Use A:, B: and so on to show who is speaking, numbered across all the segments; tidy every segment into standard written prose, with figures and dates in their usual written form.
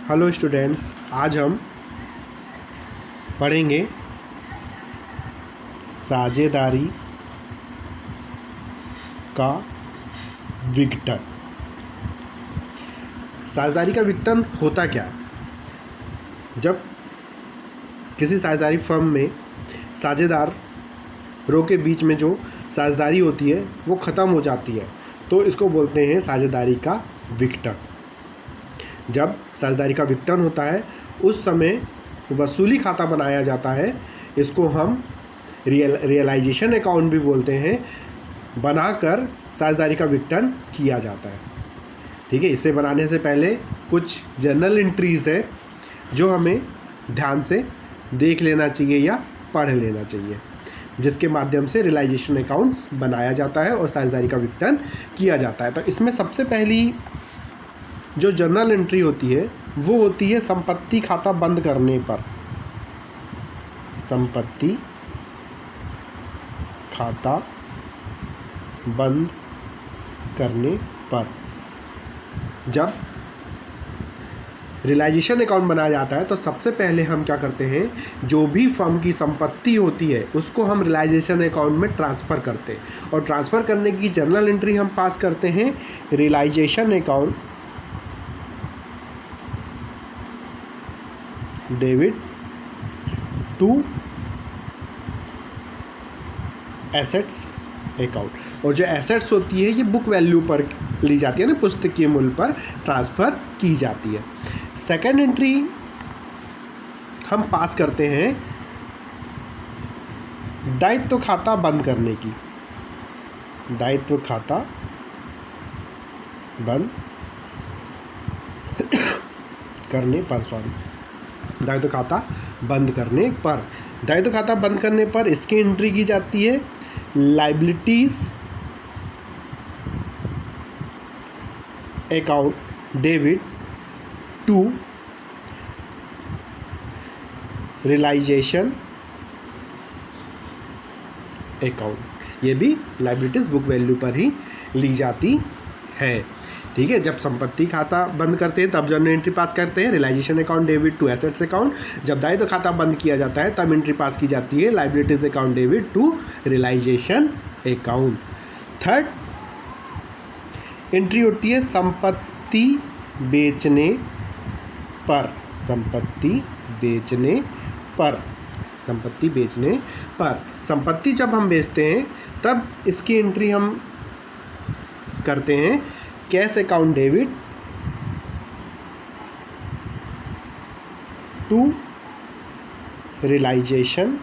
A: Hello students, आज हम पढ़ेंगे साझेदारी का विघटन। साझेदारी का विघटन होता क्या है? जब किसी साझेदारी फर्म में साझेदारों के बीच में जो साझेदारी होती है वो ख़त्म हो जाती है, तो इसको बोलते हैं साझेदारी का विघटन। जब साझेदारी का विघटन होता है उस समय वसूली खाता बनाया जाता है। इसको हम रियलाइजेशन अकाउंट भी बोलते हैं। बनाकर साझेदारी का विघटन किया जाता है। ठीक है, इसे बनाने से पहले कुछ जर्नल एंट्रीज है जो हमें ध्यान से देख लेना चाहिए या पढ़ लेना चाहिए, जिसके माध्यम से रियलाइजेशन अकाउंट्स बनाया जाता है और साझेदारी का विघटन किया जाता है। तो इसमें सबसे पहली जो जर्नल एंट्री होती है वो होती है संपत्ति खाता बंद करने पर। संपत्ति खाता बंद करने पर जब रियलाइजेशन अकाउंट बनाया जाता है तो सबसे पहले हम क्या करते हैं, जो भी फर्म की संपत्ति होती है उसको हम रियलाइजेशन अकाउंट में ट्रांसफ़र करते हैं। और ट्रांसफ़र करने की जर्नल एंट्री हम पास करते हैं realisation account debit to assets account. और जो एसेट्स होती है ये बुक वैल्यू पर ली जाती है ना, पुस्तकीय मूल्य पर ट्रांसफ़र की जाती है। सेकेंड एंट्री हम पास करते हैं दायित्व खाता बंद करने की। दायित्व खाता बंद करने पर दायित्व खाता बंद करने पर दायित्व खाता बंद करने पर इसकी एंट्री की जाती है liabilities account debit to realisation account. ये भी लायबिलिटीज बुक वैल्यू पर ही ली जाती है। ठीक है, जब संपत्ति खाता बंद करते हैं तब जर्नल एंट्री पास करते हैं realisation account debit to assets account. जब दायित्व खाता बंद किया जाता है तब एंट्री पास की जाती है liabilities account debit to realisation account. Third entry होती है संपत्ति बेचने पर। संपत्ति बेचने पर संपत्ति बेचने पर संपत्ति जब हम बेचते हैं तब इसकी एंट्री हम करते हैं cash account debit to realisation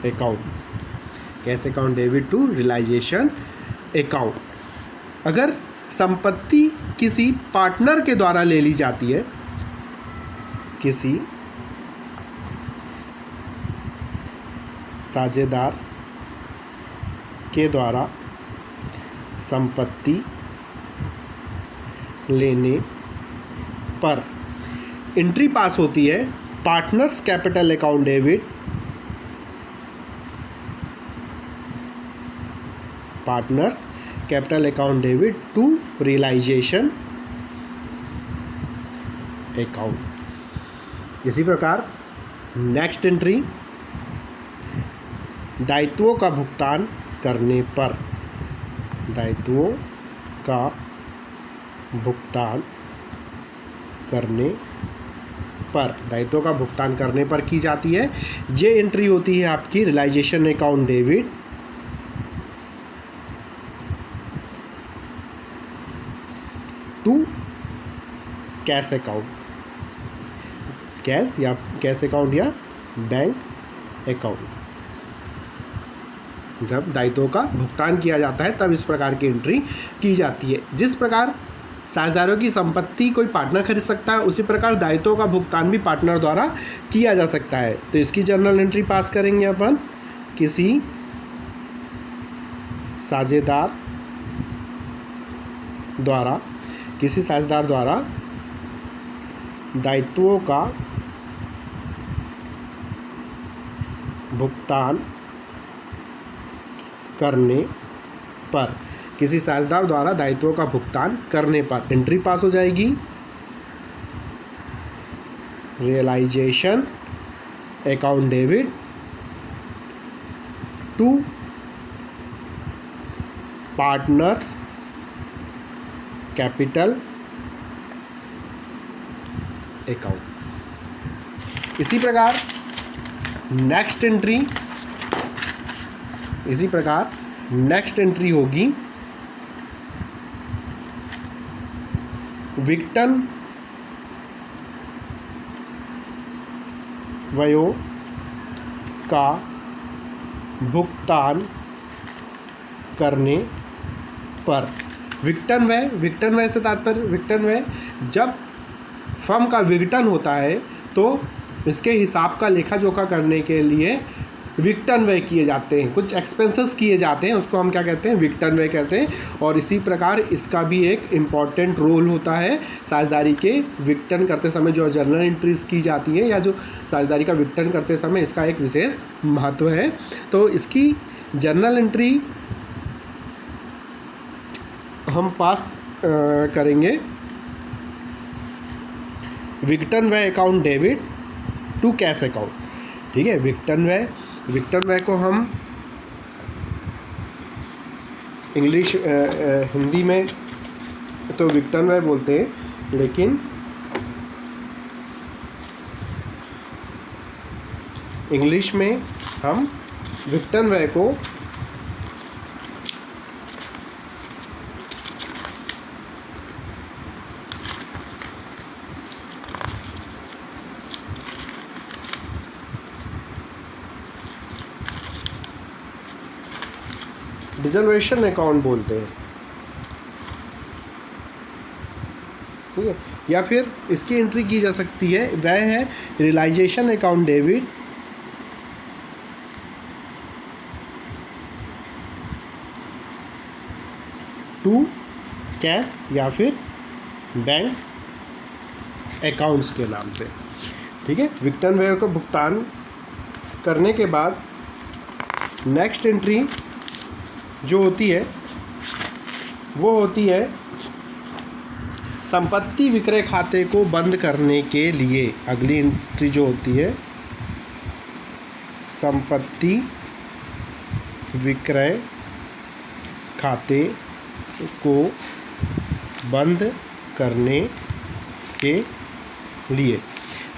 A: account. Cash account debit to realisation account. अगर संपत्ति किसी पार्टनर के द्वारा ले ली जाती है, किसी साझेदार के द्वारा संपत्ति लेने पर एंट्री पास होती है partners capital account debit partners capital account debit to realisation account. इसी प्रकार नेक्स्ट एंट्री दायित्वों का भुगतान करने पर। दायित्वों का भुगतान करने पर दायित्वों का भुगतान करने पर की जाती है। ये एंट्री होती है आपकी realization account debit to cash account. Cash या कैश अकाउंट या बैंक अकाउंट। जब दायित्वों का भुगतान किया जाता है तब इस प्रकार की एंट्री की जाती है। जिस प्रकार साझेदारों की संपत्ति कोई पार्टनर खरीद सकता है, उसी प्रकार दायित्वों का भुगतान भी पार्टनर द्वारा किया जा सकता है। तो इसकी जर्नल एंट्री पास करेंगे अपन किसी साझेदार द्वारा दायित्वों का भुगतान करने पर किसी साझेदार द्वारा दायित्वों का भुगतान करने पर एंट्री पास हो जाएगी realization account debit to partners capital account. इसी प्रकार नेक्स्ट एंट्री होगी विक्टन व्ययों का भुगतान करने पर। विक्टन व्यय से तात्पर्य विक्टन व्यय, जब फर्म का विघटन होता है तो इसके हिसाब का लेखा जोखा करने के लिए विक्टन व्यय किए जाते हैं, कुछ एक्सपेंसेस किए जाते हैं, उसको हम क्या कहते हैं, विक्टन व्यय कहते हैं। और इसी प्रकार इसका भी एक इम्पॉर्टेंट रोल होता है साझेदारी के विघटन करते समय, जो जर्नल एंट्रीज की जाती हैं या जो साझेदारी का विघटन करते समय इसका एक विशेष महत्व है। तो इसकी जर्नल एंट्री हम पास करेंगे विघटन व्यय account debit to cash account. ठीक है, विघटन व्यय को हम हिंदी में तो विघटन व्यय बोलते हैं, लेकिन इंग्लिश में हम विघटन व्यय को डिसल्वेशन अकाउंट बोलते हैं। ठीक है, या फिर इसकी एंट्री की जा सकती है, वह है realization account debit to cash या फिर बैंक अकाउंट्स के नाम से। ठीक है, विघटन व्यय को भुगतान करने के बाद नेक्स्ट एंट्री जो होती है वो होती है संपत्ति विक्रय खाते को बंद करने के लिए। अगली एंट्री जो होती है संपत्ति विक्रय खाते को बंद करने के लिए।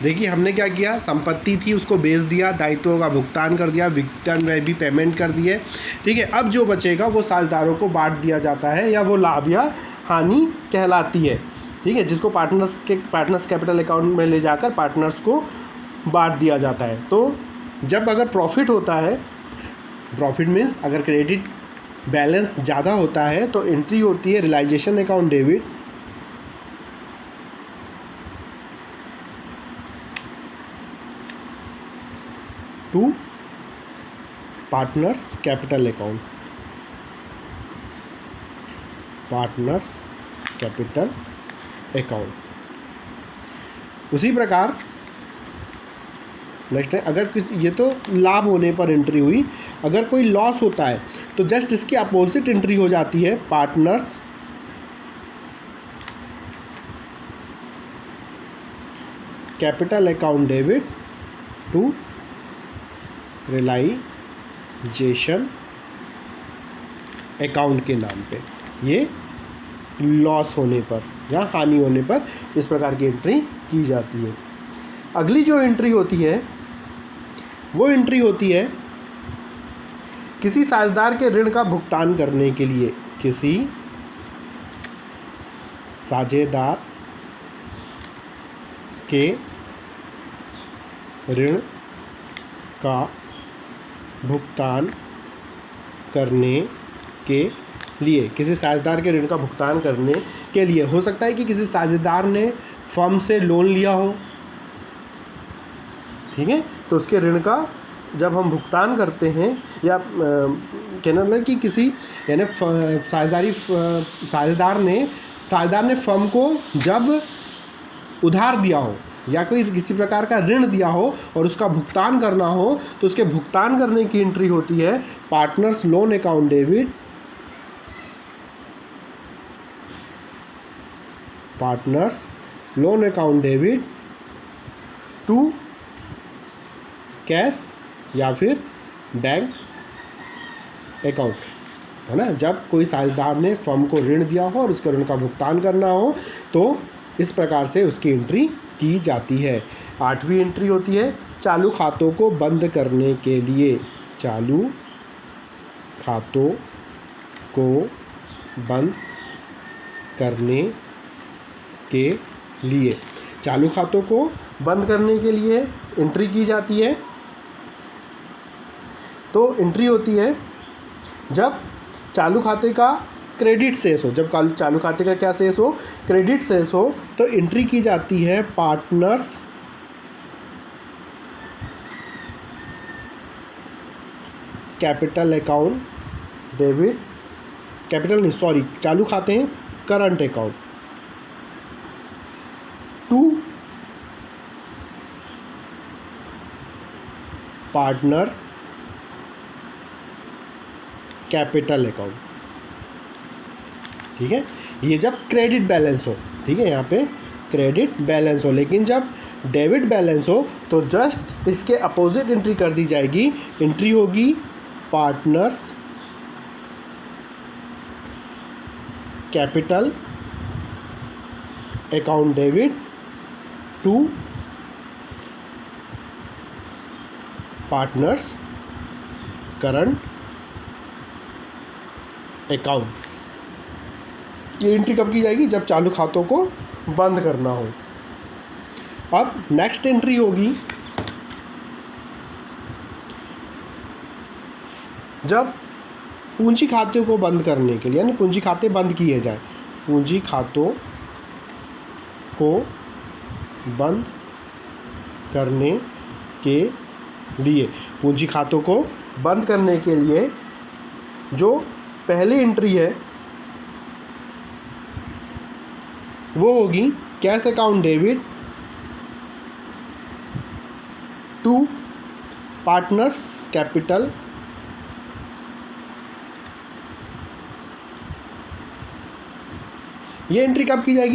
A: देखिए हमने क्या किया, संपत्ति थी उसको बेच दिया, दायित्वों का भुगतान कर दिया, विघटन व्यय भी पेमेंट कर दिए। ठीक है, अब जो बचेगा वो साझेदारों को बांट दिया जाता है, या वो लाभ या हानि कहलाती है। ठीक है, जिसको पार्टनर्स कैपिटल अकाउंट में ले जाकर पार्टनर्स को बांट दिया जाता है। तो जब अगर प्रॉफिट होता है, प्रॉफिट मीन्स अगर क्रेडिट बैलेंस ज़्यादा होता है, तो एंट्री होती है realization account debit to partners capital account. Partners capital account. उसी प्रकार नेक्स्ट है, अगर किसी, ये तो लाभ होने पर एंट्री हुई, अगर कोई लॉस होता है तो जस्ट इसकी अपोजिट एंट्री हो जाती है partners capital account debit to realisation account के नाम पे। ये लॉस होने पर या हानि होने पर इस प्रकार की एंट्री की जाती है। अगली जो एंट्री होती है वो एंट्री होती है किसी साझेदार के ऋण का भुगतान करने के लिए। किसी साझेदार के ऋण का भुगतान करने के लिए, किसी साझेदार के ऋण का भुगतान करने के लिए हो सकता है कि किसी साझेदार ने फर्म से लोन लिया हो। ठीक है, तो उसके ऋण का जब हम भुगतान करते हैं, या कहना मतलब कि किसी यानी साझेदार ने फर्म को जब उधार दिया हो या कोई किसी प्रकार का ऋण दिया हो और उसका भुगतान करना हो, तो उसके भुगतान करने की एंट्री होती है partners loan account debit partners loan account debit to cash या फिर बैंक अकाउंट, है ना। जब कोई साझेदार ने फर्म को ऋण दिया हो और उसके ऋण का भुगतान करना हो तो इस प्रकार से उसकी एंट्री की जाती है। 8वीं एंट्री होती है चालू खातों को बंद करने के लिए। चालू खातों को बंद करने के लिए, चालू खातों को बंद करने के लिए एंट्री की जाती है। तो एंट्री होती है जब चालू खाते का क्रेडिट शेष हो। जब चालू खाते का क्या शेष हो? क्रेडिट शेष हो, तो एंट्री की जाती है partners capital account debit, capital नहीं सॉरी, चालू खाते हैं current account to partner capital account. ठीक है, ये जब क्रेडिट बैलेंस हो, ठीक है, यहाँ पे क्रेडिट बैलेंस हो। लेकिन जब डेबिट बैलेंस हो तो जस्ट इसके अपोजिट एंट्री कर दी जाएगी। एंट्री होगी partners capital account debit to partners current account. ये एंट्री कब की जाएगी? जब चालू खातों को बंद करना हो। अब नेक्स्ट एंट्री होगी जब पूंजी खातों को बंद करने के लिए, यानी पूंजी खाते बंद किए जाए। पूंजी खातों को बंद करने के लिए, पूंजी खातों को बंद करने के लिए जो पहली एंट्री है वो होगी cash account debit to partners capital ये एंट्री कब की जाएगी?